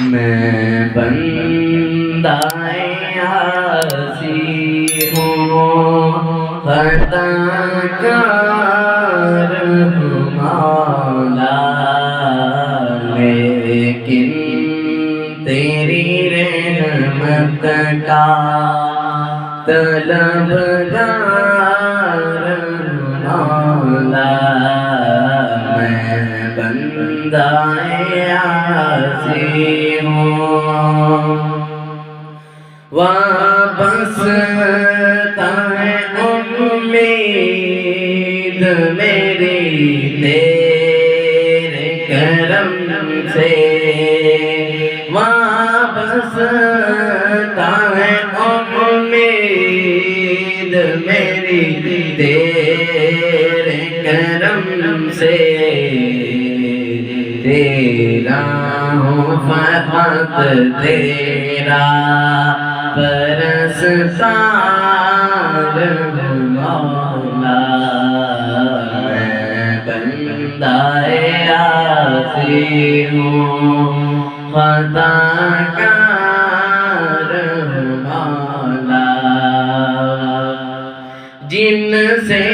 میں بندہ عاصی ہوں، خطا کار ہوں مولا، لیکن تیری رحمت کا طلبگار مولا، میں بندہ عاصی ہوں۔ واپس ہے امید میری تیرے کرم سے، واپس ہے امید میری تیرے کرم سے، تیرا ہوں فقط تیرا پرستار مولا، میں بندہ عاصی ہوں، خطا کار مولا، جن سے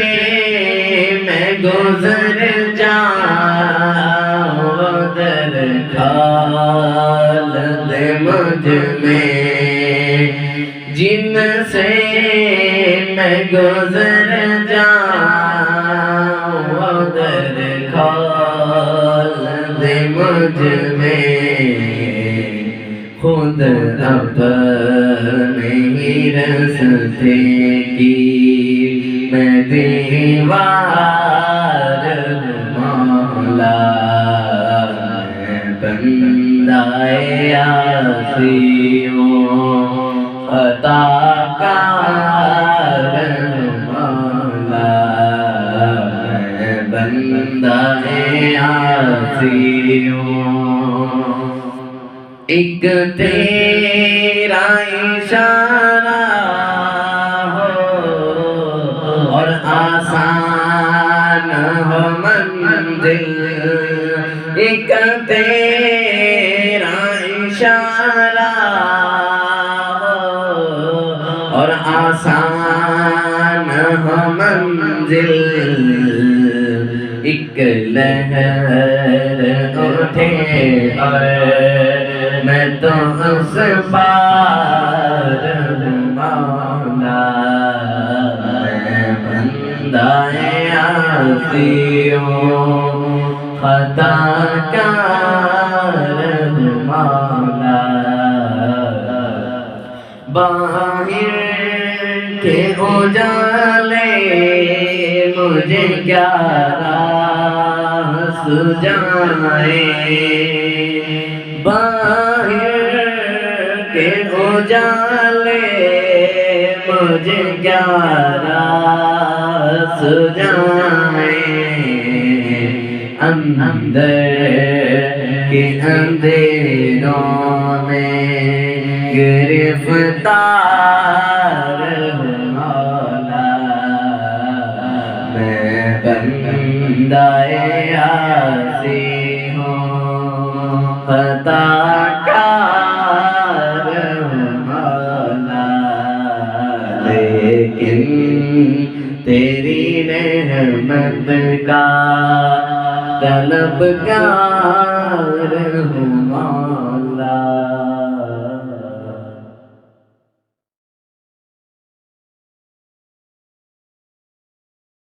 میں گزر جاؤں در ڈال دے مجھ میں، جن سے میں گزر جاؤں در ڈال دے مجھ میں، خود اپنے ہی رستے کی میں دیوار مولا، میں بندہ عاصی ہوں، خطا کار مولا، میں بندہ عاصی ہوں۔ ایک تیرا اشارہ ہو اور آسان ہو منزل، ایک تیرا اشارہ ہو اور آسان ہو منزل، ایک لہر اٹھے اور میں تو اس پار مولا، میں بندہ عاصی ہوں، خطا کار مولا، باہر کے اجالے مجھے کیا راہ سجائے، باہر کے اجالے مجھے کیا راہ سجائے، اندر کے اندھیروں میں گرفتار مولا، میں بندہ عاصی ہوں، خطا کار مولا، لیکن تیری رحمت کا طلبگار